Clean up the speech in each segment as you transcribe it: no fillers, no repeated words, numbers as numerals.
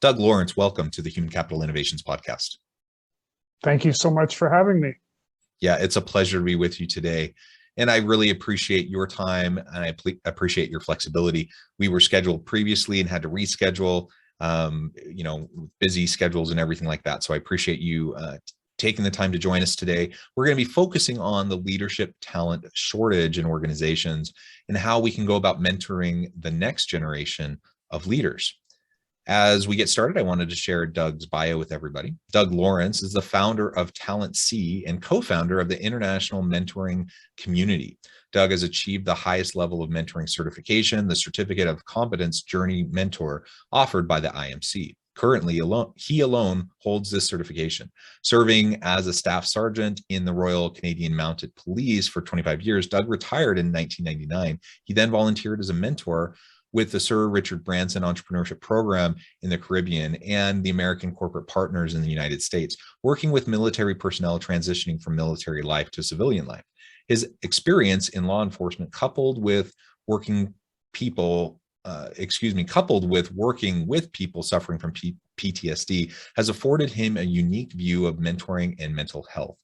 Doug Lawrence, welcome to the Human Capital Innovations Podcast. Thank you so much for having me. Yeah, it's a pleasure to be with you today. And I really appreciate your time and I appreciate your flexibility. We were scheduled previously and had to reschedule, busy schedules and everything like that. So I appreciate you taking the time to join us today. We're going to be focusing on the leadership talent shortage in organizations and how we can go about mentoring the next generation of leaders. As we get started, I wanted to share Doug's bio with everybody. Doug Lawrence is the founder of Talent C and co-founder of the International Mentoring Community. Doug has achieved the highest level of mentoring certification, the Certificate of Competence Journey Mentor offered by the IMC. Currently, he alone holds this certification. Serving as a staff sergeant in the Royal Canadian Mounted Police for 25 years, Doug retired in 1999. He then volunteered as a mentor with the Sir Richard Branson Entrepreneurship Program in the Caribbean and the American Corporate Partners in the United States, working with military personnel transitioning from military life to civilian life. His experience in law enforcement, coupled with working with working with people suffering from PTSD, has afforded him a unique view of mentoring and mental health.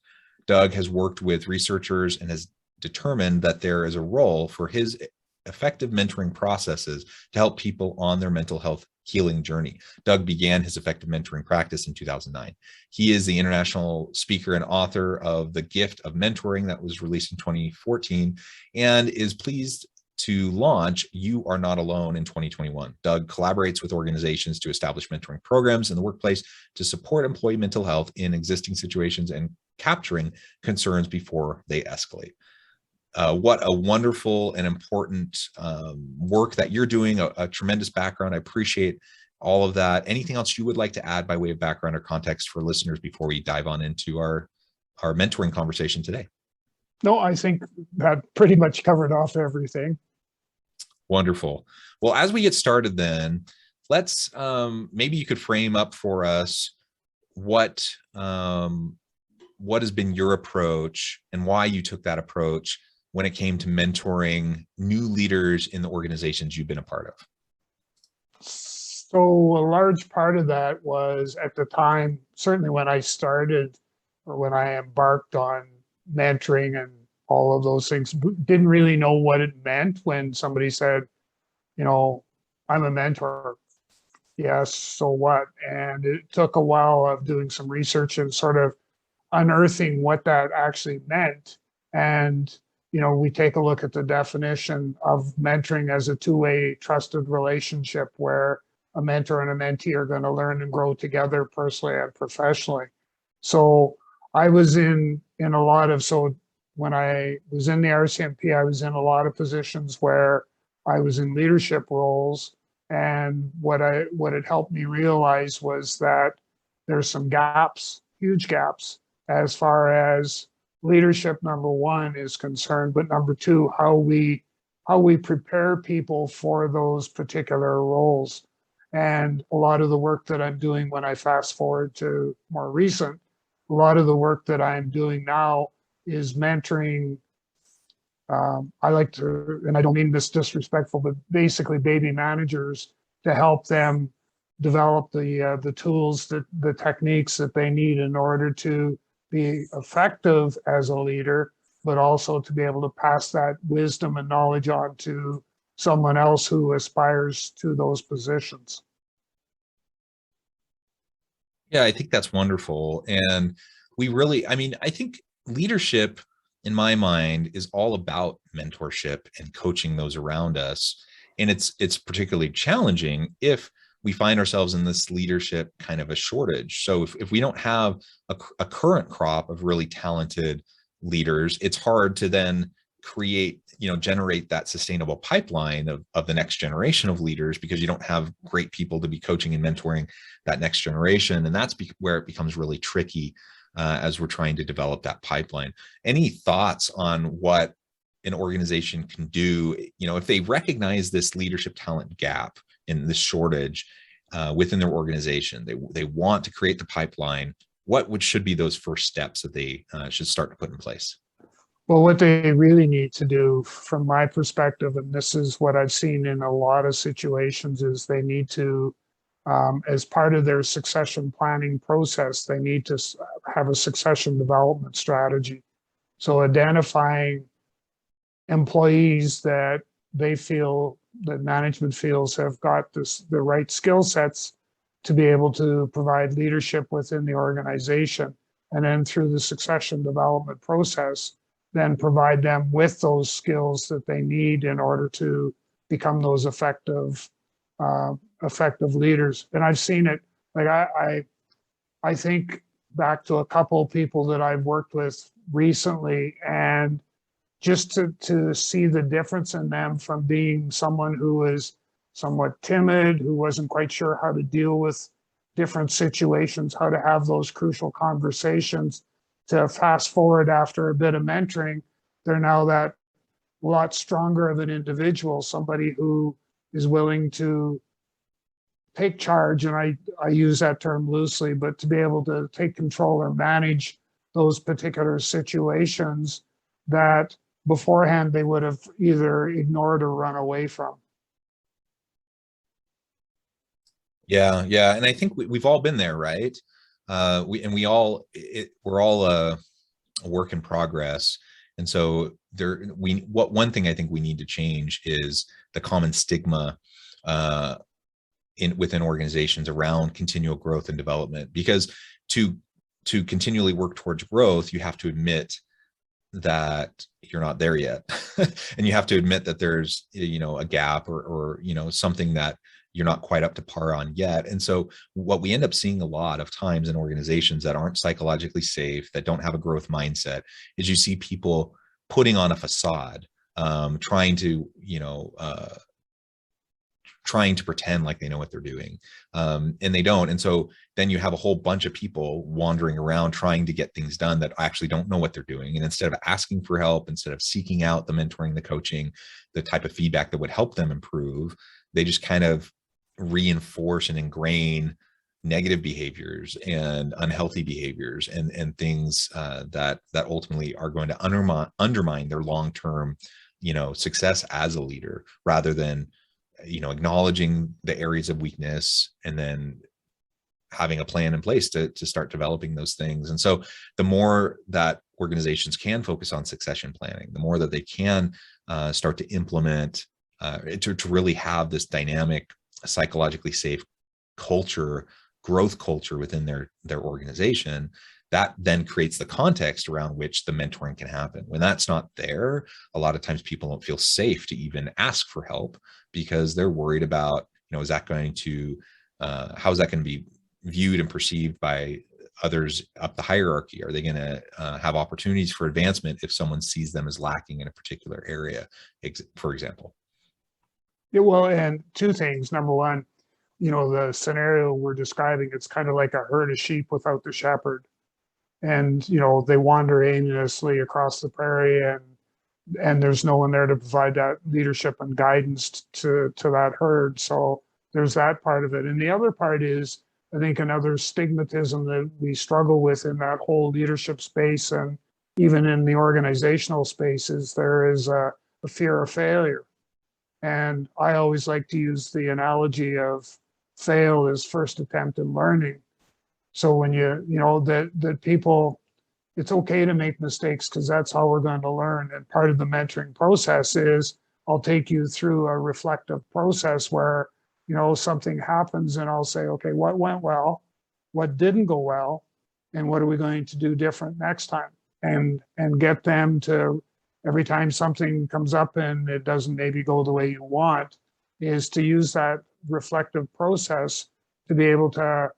Doug has worked with researchers and has determined that there is a role for his effective mentoring processes to help people on their mental health healing journey. Doug began his effective mentoring practice in 2009. He is the international speaker and author of The Gift of Mentoring that was released in 2014 and is pleased to launch You Are Not Alone in 2021. Doug collaborates with organizations to establish mentoring programs in the workplace to support employee mental health in existing situations and capturing concerns before they escalate. What a wonderful and important work that you're doing, a tremendous background. I appreciate all of that. Anything else you would like to add by way of background or context for listeners before we dive on into our mentoring conversation today? No, I think that pretty much covered off everything. Wonderful. Well, as we get started then, let's maybe you could frame up for us what has been your approach and why you took that approach when it came to mentoring new leaders in the organizations you've been a part of? So a large part of that was at the time, certainly when I started or when I embarked on mentoring and all of those things, didn't really know what it meant when somebody said, I'm a mentor. Yes, so what? And it took a while of doing some research and sort of unearthing what that actually meant. And we take a look at the definition of mentoring as a two-way trusted relationship where a mentor and a mentee are going to learn and grow together personally and professionally. So I was when I was in the RCMP, I was in a lot of positions where I was in leadership roles. And what it helped me realize was that there's some gaps, huge gaps, as far as leadership, number one, is concerned, but number two, how we prepare people for those particular roles. And a lot of the work that I'm doing when I fast forward to more recent, a lot of the work that I'm doing now is mentoring. I like to, and I don't mean this disrespectful, but basically baby managers to help them develop the tools, the techniques that they need in order to be effective as a leader, but also to be able to pass that wisdom and knowledge on to someone else who aspires to those positions. Yeah, I think that's wonderful. And I think leadership in my mind is all about mentorship and coaching those around us. And it's particularly challenging if we find ourselves in this leadership kind of a shortage. So if we don't have a current crop of really talented leaders, it's hard to then generate that sustainable pipeline of the next generation of leaders because you don't have great people to be coaching and mentoring that next generation. And that's where it becomes really tricky as we're trying to develop that pipeline. Any thoughts on what an organization can do, if they recognize this leadership talent gap in this shortage within their organization, they want to create the pipeline, what should be those first steps that they should start to put in place? Well, what they really need to do, from my perspective, and this is what I've seen in a lot of situations, is they need to as part of their succession planning process, they need to have a succession development strategy. So identifying employees that they feel that management feels have got the right skill sets to be able to provide leadership within the organization. And then through the succession development process, then provide them with those skills that they need in order to become those effective leaders. And I've seen it, like I think back to a couple of people that I've worked with recently, and just to see the difference in them from being someone who is somewhat timid, who wasn't quite sure how to deal with different situations, how to have those crucial conversations, to fast forward after a bit of mentoring, they're now that lot stronger of an individual, somebody who is willing to take charge, and I use that term loosely, but to be able to take control or manage those particular situations that beforehand they would have either ignored or run away from. Yeah, yeah, and I think we've all been there, right? We're all a work in progress, and so one thing I think we need to change is the common stigma within organizations around continual growth and development, because to continually work towards growth, you have to admit that you're not there yet. And you have to admit that there's, a gap or something that you're not quite up to par on yet. And so what we end up seeing a lot of times in organizations that aren't psychologically safe, that don't have a growth mindset, is you see people putting on a facade, trying to pretend like they know what they're doing, and they don't. And so then you have a whole bunch of people wandering around trying to get things done that actually don't know what they're doing. And instead of asking for help, instead of seeking out the mentoring, the coaching, the type of feedback that would help them improve, they just kind of reinforce and ingrain negative behaviors and unhealthy behaviors and things that ultimately are going to undermine their long-term success as a leader, rather than acknowledging the areas of weakness and then having a plan in place to start developing those things. And so the more that organizations can focus on succession planning, the more that they can start to implement to really have this dynamic, psychologically safe culture, growth culture within their organization, that then creates the context around which the mentoring can happen. When that's not there, a lot of times people don't feel safe to even ask for help, because they're worried about, is that going to, how is that going to be viewed and perceived by others up the hierarchy? Are they going to have opportunities for advancement if someone sees them as lacking in a particular area, for example? Yeah, well, and two things. Number one, the scenario we're describing, it's kind of like a herd of sheep without the shepherd. And, they wander aimlessly across the prairie, and there's no one there to provide that leadership and guidance to that herd. So there's that part of it. And the other part is, I think, another stigmatism that we struggle with in that whole leadership space, and even in the organizational spaces, there is a fear of failure. And I always like to use the analogy of fail is first attempt in learning. So when that people, it's okay to make mistakes, because that's how we're going to learn. And part of the mentoring process is I'll take you through a reflective process where, something happens, and I'll say, okay, what went well, what didn't go well, and what are we going to do different next time? And get them to, every time something comes up and it doesn't maybe go the way you want, is to use that reflective process to be able to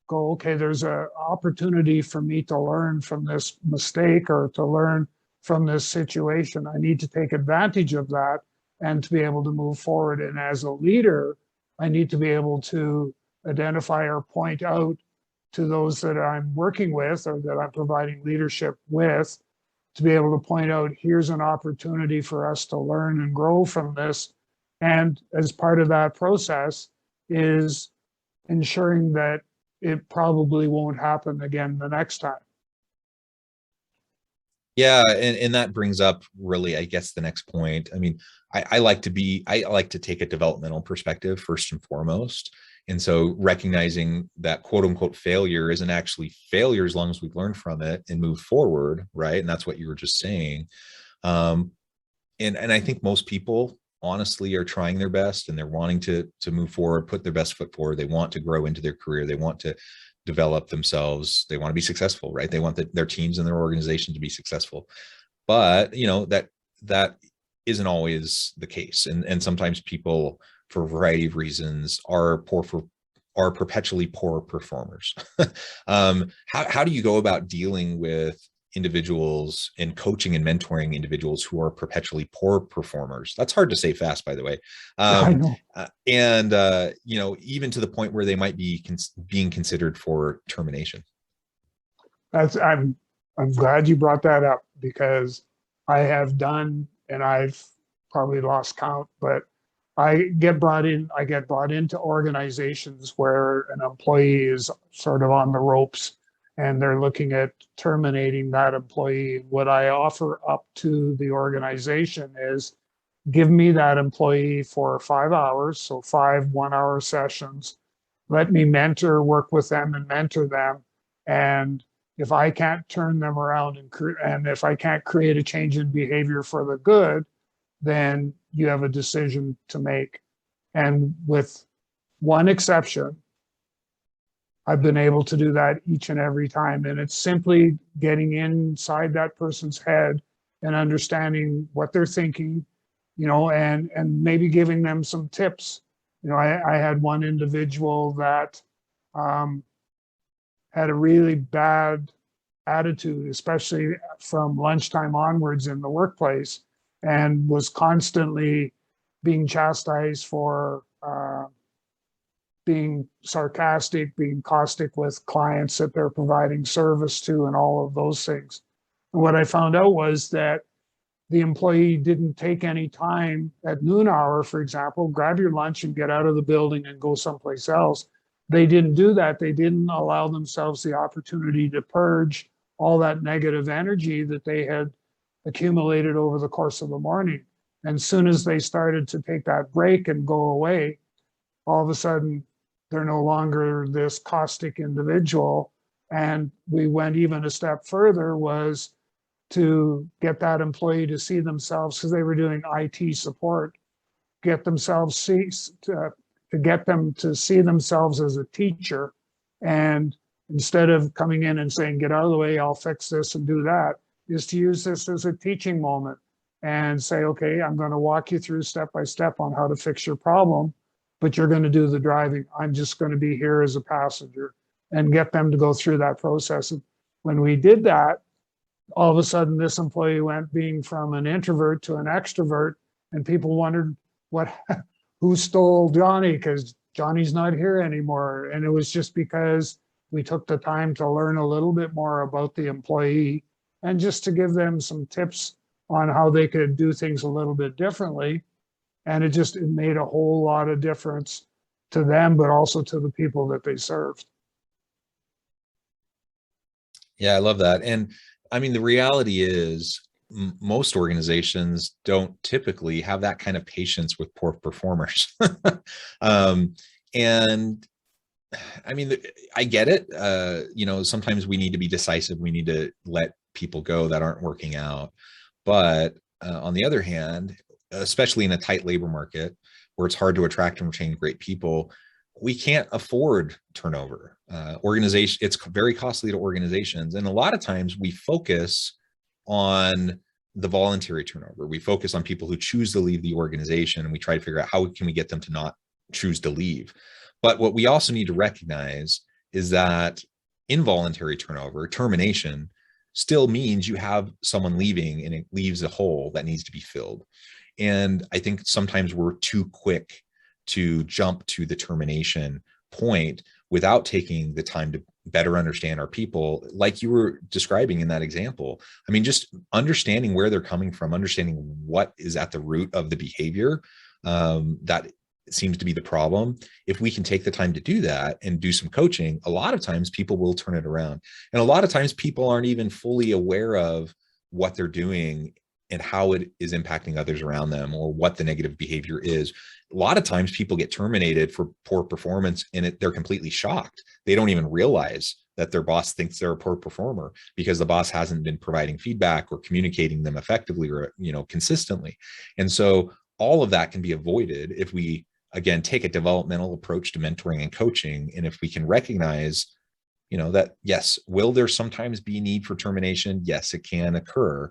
go, okay, there's an opportunity for me to learn from this mistake or to learn from this situation. I need to take advantage of that and to be able to move forward. And as a leader, I need to be able to identify or point out to those that I'm working with or that I'm providing leadership with, to be able to point out, here's an opportunity for us to learn and grow from this. And as part of that process is ensuring that it probably won't happen again the next time. Yeah, and that brings up really, I guess, the next point. I mean, I like to take a developmental perspective first and foremost. And so recognizing that quote unquote failure isn't actually failure as long as we learn from it and move forward, right? And that's what you were just saying. Um, and I think most people honestly are trying their best, and they're wanting to move forward, put their best foot forward. They want to grow into their career. They want to develop themselves. They want to be successful, right? They want their teams and their organization to be successful. But that isn't always the case, and sometimes people, for a variety of reasons, are perpetually poor performers. How do you go about dealing with individuals and coaching and mentoring individuals who are perpetually poor performers? That's hard to say fast, by the way. I know. And even to the point where they might be being considered for termination. I'm glad you brought that up, because I have done, and I've probably lost count, but I get brought into organizations where an employee is sort of on the ropes and they're looking at terminating that employee. What I offer up to the organization is, give me that employee for 5 hours, so 5 1-hour sessions. Let me work with them and mentor them. And if I can't turn them around and if I can't create a change in behavior for the good, then you have a decision to make. And with one exception, I've been able to do that each and every time. And it's simply getting inside that person's head and understanding what they're thinking, and maybe giving them some tips. I had one individual that had a really bad attitude, especially from lunchtime onwards in the workplace, and was constantly being chastised for being sarcastic, being caustic with clients that they're providing service to, and all of those things. And what I found out was that the employee didn't take any time at noon hour, for example, grab your lunch and get out of the building and go someplace else. They didn't do that. They didn't allow themselves the opportunity to purge all that negative energy that they had accumulated over the course of the morning. And as soon as they started to take that break and go away, all of a sudden, they're no longer this caustic individual. And we went even a step further, was to get that employee to see themselves, because they were doing IT support, get themselves to get them to see themselves as a teacher. And instead of coming in and saying, get out of the way, I'll fix this and do that, is to use this as a teaching moment and say, okay, I'm going to walk you through step by step on how to fix your problem, but you're going to do the driving. I'm just going to be here as a passenger, and get them to go through that process. And when we did that, all of a sudden this employee went being from an introvert to an extrovert, and people wondered who stole Johnny, because Johnny's not here anymore. And it was just because we took the time to learn a little bit more about the employee, and just to give them some tips on how they could do things a little bit differently. And it made a whole lot of difference to them, but also to the people that they served. Yeah, I love that. And I mean, the reality is most organizations don't typically have that kind of patience with poor performers. And I mean, I get it. Sometimes we need to be decisive. We need to let people go that aren't working out. But on the other hand, especially in a tight labor market where it's hard to attract and retain great people, we can't afford turnover. It's very costly to organizations. And a lot of times we focus on the voluntary turnover. We focus on people who choose to leave the organization, and we try to figure out how can we get them to not choose to leave. But what we also need to recognize is that involuntary turnover, termination, still means you have someone leaving, and it leaves a hole that needs to be filled. And I think sometimes we're too quick to jump to the termination point without taking the time to better understand our people, like you were describing in that example. I mean, just understanding where they're coming from, understanding what is at the root of the behavior that seems to be the problem. If we can take the time to do that and do some coaching, a lot of times people will turn it around. And a lot of times people aren't even fully aware of what they're doing and how it is impacting others around them, or what the negative behavior is. A lot of times people get terminated for poor performance and they're completely shocked. They don't even realize that their boss thinks they're a poor performer because the boss hasn't been providing feedback or communicating them effectively or, consistently. And so all of that can be avoided if we, again, take a developmental approach to mentoring and coaching. And if we can recognize, that yes, will there sometimes be need for termination? Yes, it can occur.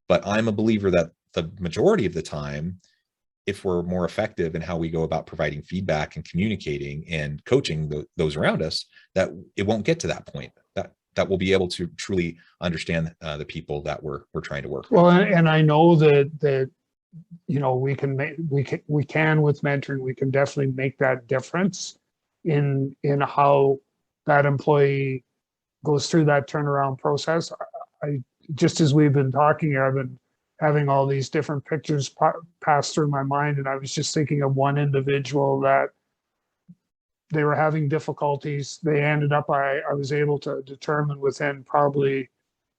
But I'm a believer that the majority of the time, if we're more effective in how we go about providing feedback and communicating and coaching those around us, that it won't get to that point, that we'll be able to truly understand the people that we're trying to work with. Well, and I know that we can with mentoring, we can definitely make that difference in how that employee goes through that turnaround process. I just, as we've been talking, I've been having all these different pictures pass through my mind, and I was just thinking of one individual that they were having difficulties. They ended up, I was able to determine within probably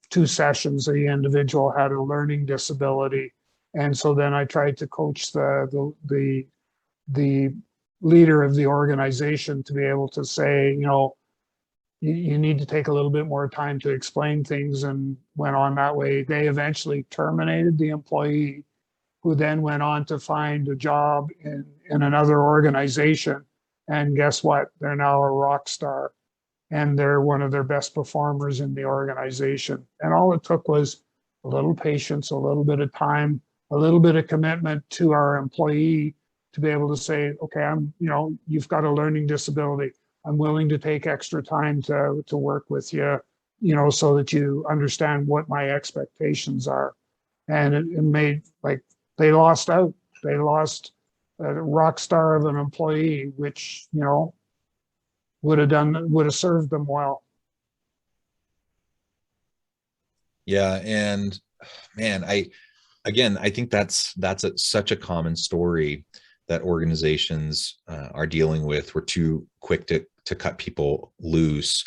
2 sessions, the individual had a learning disability. And so then I tried to coach the leader of the organization to be able to say, you need to take a little bit more time to explain things, and went on that way. They eventually terminated the employee, who then went on to find a job in another organization. And guess what? They're now a rock star, and they're one of their best performers in the organization. And all it took was a little patience, a little bit of time, a little bit of commitment to our employee to be able to say, okay, you've got a learning disability. I'm willing to take extra time to work with you, so that you understand what my expectations are. And it made, like, they lost out. They lost a rock star of an employee, which, would have served them well. Yeah. And man, I think that's such a common story that organizations are dealing with. We're too quick to cut people loose.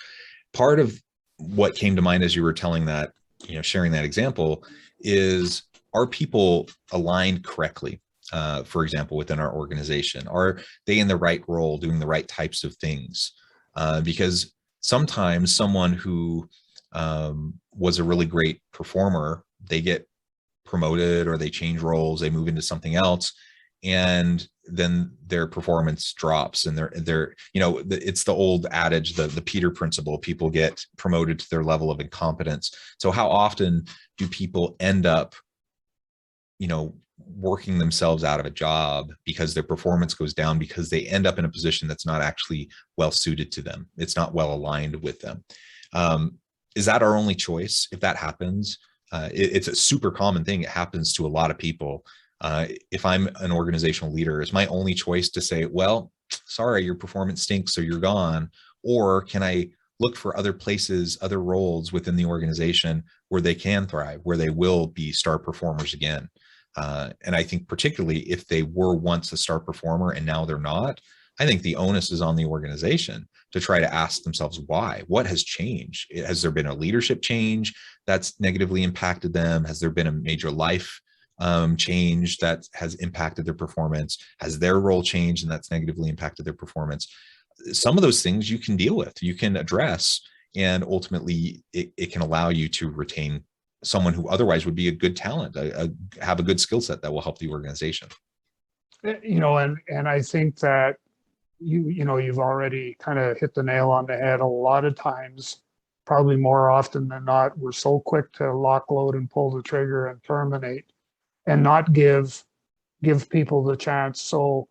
Part of what came to mind as you were telling that, sharing that example, is, are people aligned correctly? For example, within our organization, are they in the right role, doing the right types of things? Because sometimes someone who was a really great performer, they get promoted or they change roles, they move into something else, and then their performance drops, and they're it's the old adage, the Peter principle: people get promoted to their level of incompetence. So how often do people end up working themselves out of a job because their performance goes down, because they end up in a position that's not actually well suited to them, it's not well aligned with them? Is that our only choice if that happens? It's a super common thing. It happens to a lot of people. If I'm an organizational leader, is my only choice to say, well, sorry, your performance stinks, so you're gone? Or can I look for other places, other roles within the organization where they can thrive, where they will be star performers again? And I think particularly if they were once a star performer and now they're not, I think the onus is on the organization to try to ask themselves why. What has changed? Has there been a leadership change that's negatively impacted them? Has there been a major life change that has impacted their performance? Has their role changed and that's negatively impacted their performance? Some of those things you can deal with, you can address, and ultimately it can allow you to retain someone who otherwise would be a good talent, have a good skill set that will help the organization. And I think that you've already kind of hit the nail on the head. A lot of times, probably more often than not, we're so quick to lock, load, and pull the trigger and terminate, and not give people the chance. So,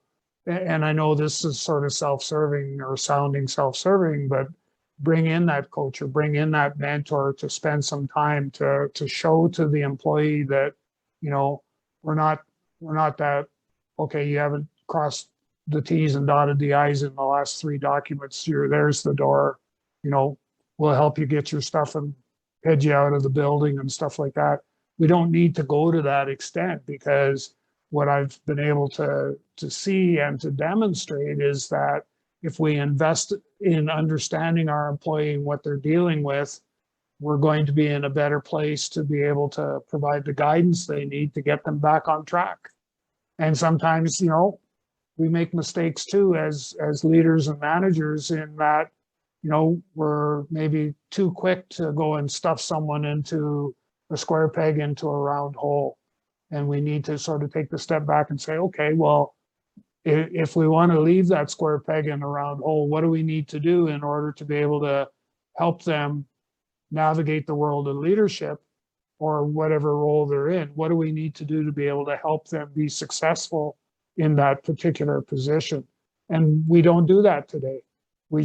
and I know this is sort of self-serving or sounding self-serving, but bring in that coach or bring in that mentor to spend some time to show to the employee that, we're not that, okay, you haven't crossed the T's and dotted the I's in the last 3 documents. There's the door, we'll help you get your stuff and head you out of the building and stuff like that. We don't need to go to that extent, because what I've been able to see and to demonstrate is that if we invest in understanding our employee and what they're dealing with, we're going to be in a better place to be able to provide the guidance they need to get them back on track. And sometimes, we make mistakes too as leaders and managers, in that, we're maybe too quick to go and stuff someone into a square peg into a round hole. And we need to sort of take the step back and say, okay, well, if we want to leave that square peg in a round hole, what do we need to do in order to be able to help them navigate the world of leadership or whatever role they're in? What do we need to do to be able to help them be successful in that particular position? And we don't do that today. We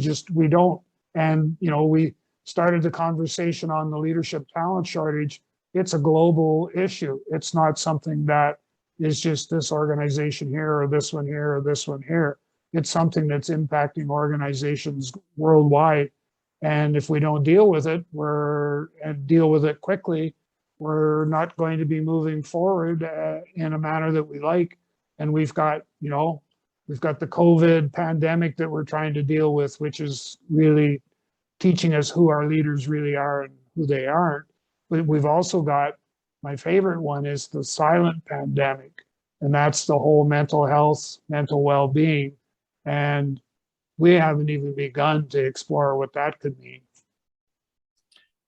don't. And, we started the conversation on the leadership talent shortage. It's a global issue. It's not something that is just this organization here or this one here or this one here. It's something that's impacting organizations worldwide. And if we don't deal with it, and deal with it quickly, we're not going to be moving forward in a manner that we like. And we've got the COVID pandemic that we're trying to deal with, which is really teaching us who our leaders really are and who they aren't. But we've also got, my favorite one is the silent pandemic, and that's the whole mental health, mental well-being. And we haven't even begun to explore what that could mean.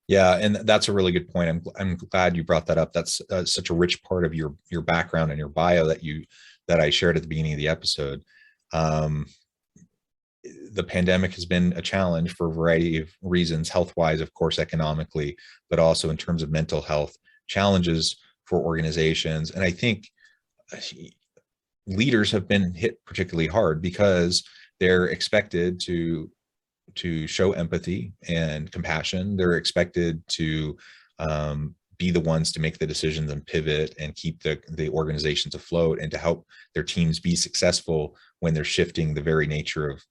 Yeah, and that's a really good point. I'm glad you brought that up. That's such a rich part of your background and your bio that I shared at the beginning of the episode. The pandemic has been a challenge for a variety of reasons, health-wise, of course, economically, but also in terms of mental health challenges for organizations. And I think leaders have been hit particularly hard because they're expected to show empathy and compassion. They're expected to be the ones to make the decisions and pivot and keep the organizations afloat, and to help their teams be successful when they're shifting the very nature of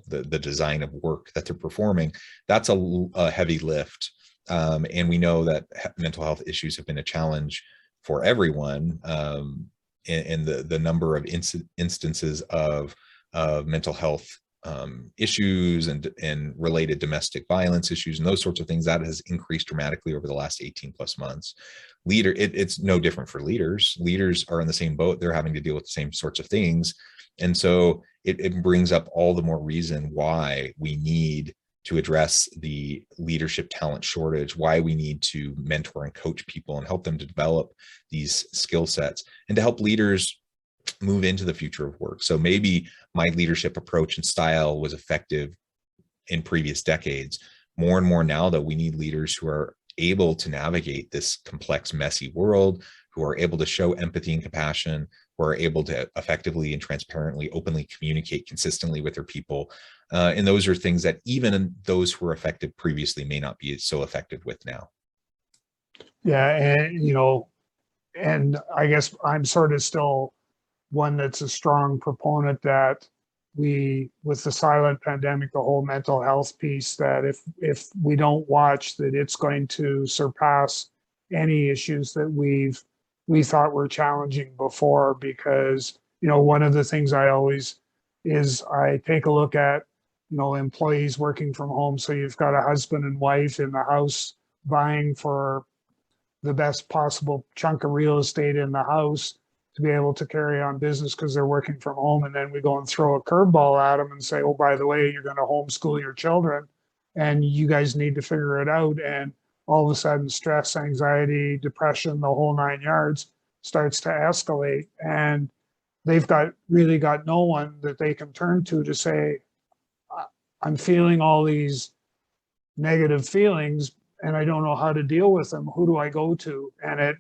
the design of work that they're performing. That's a heavy lift, and we know that mental health issues have been a challenge for everyone, and the number of instances of mental health issues and related domestic violence issues and those sorts of things, that has increased dramatically over the last 18 plus months. It's no different for leaders. Leaders are in the same boat. They're having to deal with the same sorts of things. And so it brings up all the more reason why we need to address the leadership talent shortage, why we need to mentor and coach people and help them to develop these skill sets, and to help leaders move into the future of work. So maybe my leadership approach and style was effective in previous decades. More and more now, though, we need leaders who are able to navigate this complex, messy world, who are able to show empathy and compassion, who are able to effectively and transparently, openly communicate consistently with their people. And those are things that even those who were effective previously may not be so effective with now. Yeah, and I guess I'm sort of still one that's a strong proponent that with the silent pandemic, the whole mental health piece, that if we don't watch, that it's going to surpass any issues that we thought were challenging before. Because, one of the things I take a look at, employees working from home. So you've got a husband and wife in the house vying for the best possible chunk of real estate in the house to be able to carry on business because they're working from home. And then we go and throw a curveball at them and say, oh, by the way, you're going to homeschool your children and you guys need to figure it out. And all of a sudden, stress, anxiety, depression, the whole 9 yards starts to escalate. And they've really got no one that they can turn to say, I'm feeling all these negative feelings and I don't know how to deal with them. Who do I go to? And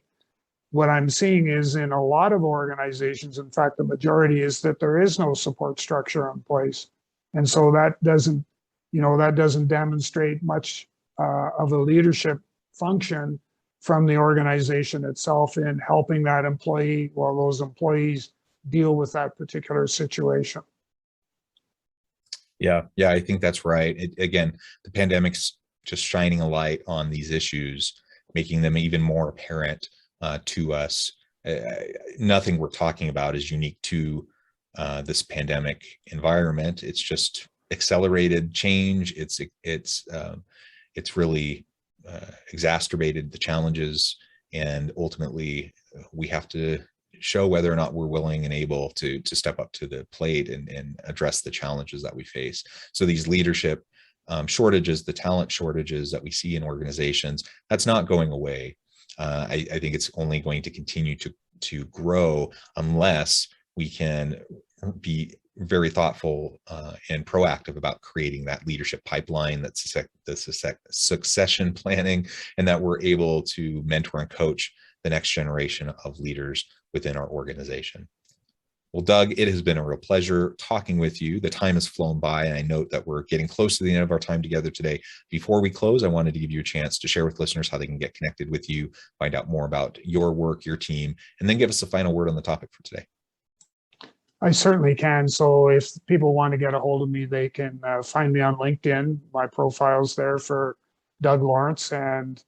what I'm seeing is in a lot of organizations, in fact, the majority, is that there is no support structure in place. And so that doesn't demonstrate much of a leadership function from the organization itself in helping that employee, or those employees, deal with that particular situation. Yeah, I think that's right. Again, the pandemic's just shining a light on these issues, making them even more apparent to us. Nothing we're talking about is unique to this pandemic environment. It's just accelerated change. It's really exacerbated the challenges, and ultimately we have to show whether or not we're willing and able to step up to the plate and address the challenges that we face. So these leadership shortages, the talent shortages that we see in organizations, that's not going away. I think it's only going to continue to grow unless we can be very thoughtful and proactive about creating that leadership pipeline, that's the succession planning, and that we're able to mentor and coach the next generation of leaders within our organization. Well, Doug, it has been a real pleasure talking with you. The time has flown by, and I note that we're getting close to the end of our time together today. Before we close, I wanted to give you a chance to share with listeners how they can get connected with you, find out more about your work, your team, and then give us a final word on the topic for today. I certainly can. So if people want to get a hold of me, they can find me on LinkedIn. My profile's there for Doug Lawrence, and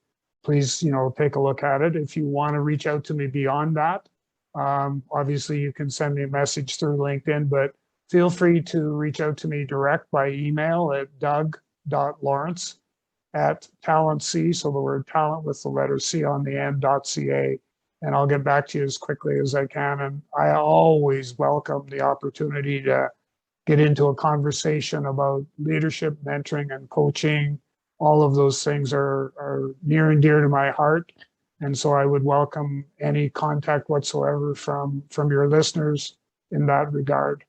please, take a look at it. If you want to reach out to me beyond that, obviously you can send me a message through LinkedIn, but feel free to reach out to me direct by email at doug.lawrence@talentc, so the word talent with the letter C on the end, .ca. And I'll get back to you as quickly as I can. And I always welcome the opportunity to get into a conversation about leadership, mentoring, and coaching. All of those things are near and dear to my heart. And so I would welcome any contact whatsoever from your listeners in that regard.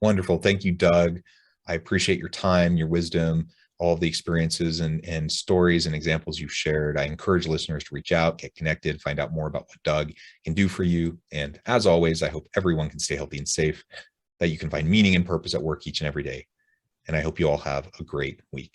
Wonderful. Thank you, Doug. I appreciate your time, your wisdom, all of the experiences and stories and examples you've shared. I encourage listeners to reach out, get connected, find out more about what Doug can do for you. And as always, I hope everyone can stay healthy and safe, that you can find meaning and purpose at work each and every day. And I hope you all have a great week.